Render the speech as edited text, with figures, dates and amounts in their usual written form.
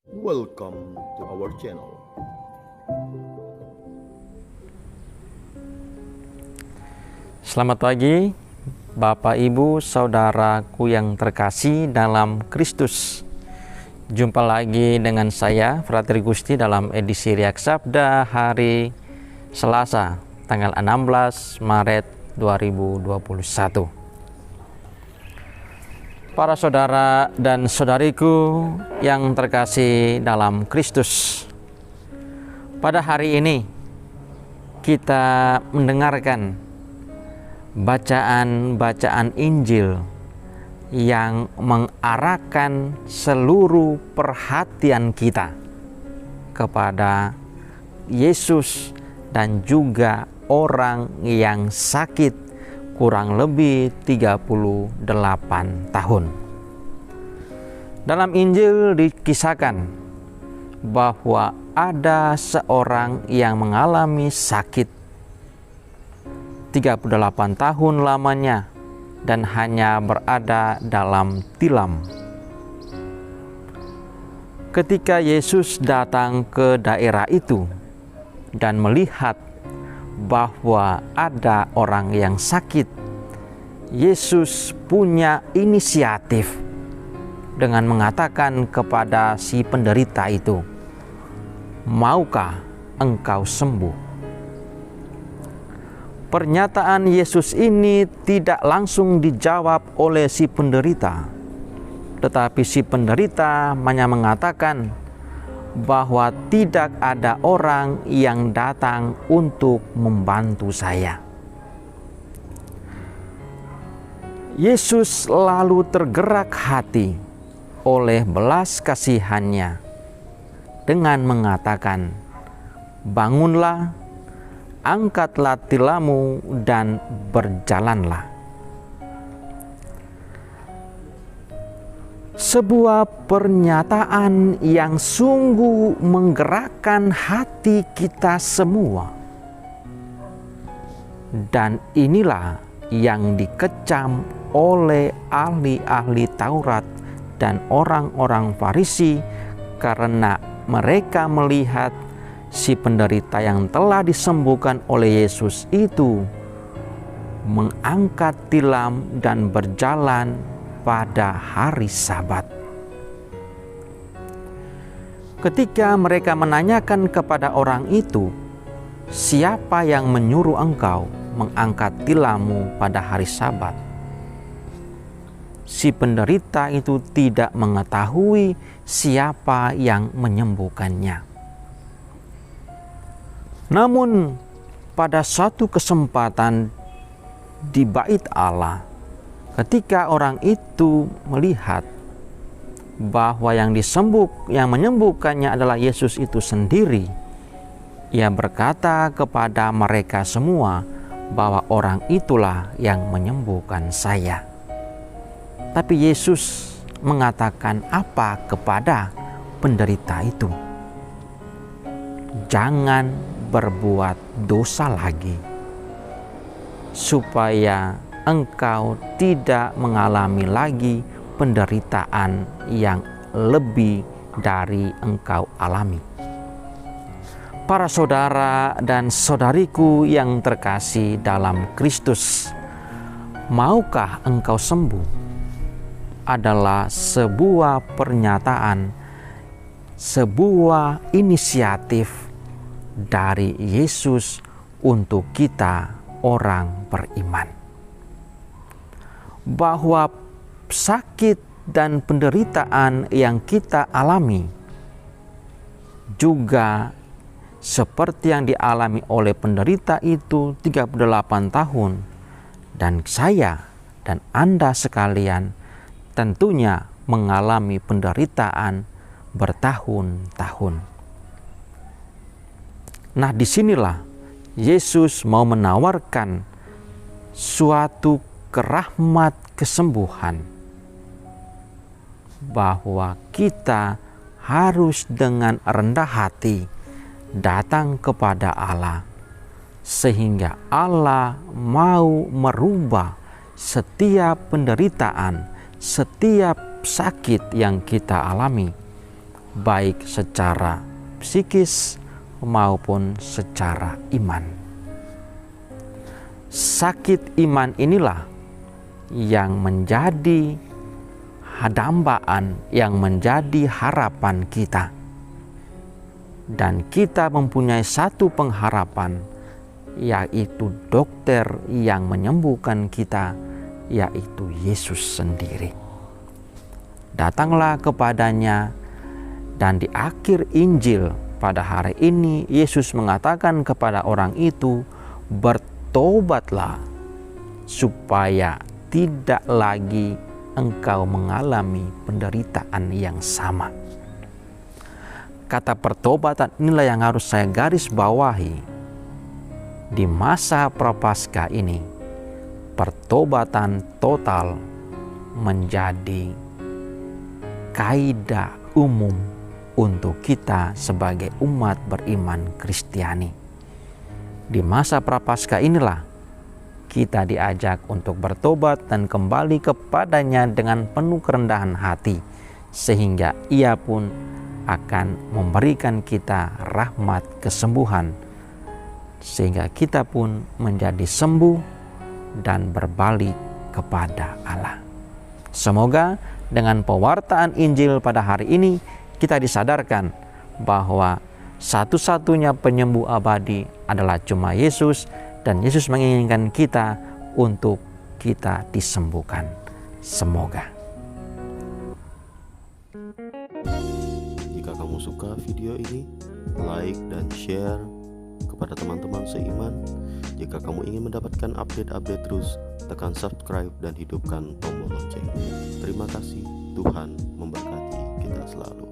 Welcome to our channel. Selamat pagi, Bapak, Ibu, Saudaraku yang terkasih dalam Kristus. Jumpa lagi dengan saya, Frateri Gusti, dalam edisi Riak Sabda hari Selasa, tanggal 16 Maret 2021. Para saudara dan saudariku yang terkasih dalam Kristus, pada hari ini kita mendengarkan bacaan-bacaan Injil yang mengarahkan seluruh perhatian kita kepada Yesus dan juga orang yang sakit kurang lebih 38 tahun. Dalam Injil dikisahkan bahwa ada seorang yang mengalami sakit 38 tahun lamanya dan hanya berada dalam tilam. Ketika Yesus datang ke daerah itu dan melihat bahwa ada orang yang sakit, Yesus punya inisiatif dengan mengatakan kepada si penderita itu, "Maukah engkau sembuh?" Pernyataan Yesus ini tidak langsung dijawab oleh si penderita, tetapi si penderita hanya mengatakan bahwa tidak ada orang yang datang untuk membantu saya. Yesus lalu tergerak hati oleh belas kasihannya dengan mengatakan, "Bangunlah, angkatlah tilammu dan berjalanlah." Sebuah pernyataan yang sungguh menggerakkan hati kita semua. Dan inilah yang dikecam oleh ahli-ahli Taurat dan orang-orang Farisi karena mereka melihat si penderita yang telah disembuhkan oleh Yesus itu mengangkat tilam dan berjalan pada hari Sabat. Ketika mereka menanyakan kepada orang itu, "Siapa yang menyuruh engkau mengangkat tilammu pada hari Sabat?" Si penderita itu tidak mengetahui siapa yang menyembuhkannya. Namun pada suatu kesempatan di Bait Allah, ketika orang itu melihat bahwa yang menyembuhkannya adalah Yesus itu sendiri, ia berkata kepada mereka semua bahwa orang itulah yang menyembuhkan saya. Tapi Yesus mengatakan apa kepada penderita itu? Jangan berbuat dosa lagi, supaya engkau tidak mengalami lagi penderitaan yang lebih dari engkau alami. Para saudara dan saudariku yang terkasih dalam Kristus, maukah engkau sembuh? Adalah sebuah pernyataan, sebuah inisiatif dari Yesus untuk kita orang beriman. Bahwa sakit dan penderitaan yang kita alami juga seperti yang dialami oleh penderita itu 38 tahun, dan saya dan Anda sekalian tentunya mengalami penderitaan bertahun-tahun. Nah, disinilah Yesus mau menawarkan suatu kerahmat kesembuhan, bahwa kita harus dengan rendah hati datang kepada Allah, sehingga Allah mau merubah setiap penderitaan, setiap sakit yang kita alami baik secara psikis maupun secara iman. Sakit iman inilah yang menjadi dambaan, yang menjadi harapan kita. Dan kita mempunyai satu pengharapan, yaitu dokter yang menyembuhkan kita, yaitu Yesus sendiri. Datanglah kepadanya, dan di akhir Injil pada hari ini Yesus mengatakan kepada orang itu, bertobatlah supaya tidak lagi engkau mengalami penderitaan yang sama. Kata pertobatan inilah yang harus saya garis bawahi di masa Prapaskah ini. Pertobatan total menjadi kaidah umum untuk kita sebagai umat beriman Kristiani. Di masa Prapaskah inilah kita diajak untuk bertobat dan kembali kepadanya dengan penuh kerendahan hati, sehingga Ia pun akan memberikan kita rahmat kesembuhan, sehingga kita pun menjadi sembuh dan berbalik kepada Allah. Semoga dengan pewartaan Injil pada hari ini kita disadarkan bahwa satu-satunya penyembuh abadi adalah cuma Yesus, dan Yesus menginginkan kita untuk kita disembuhkan. Semoga. Jika kamu suka video ini, like dan share kepada teman-teman seiman. Jika kamu ingin mendapatkan update-update terus, tekan subscribe dan hidupkan tombol lonceng. Terima kasih, Tuhan memberkati kita selalu.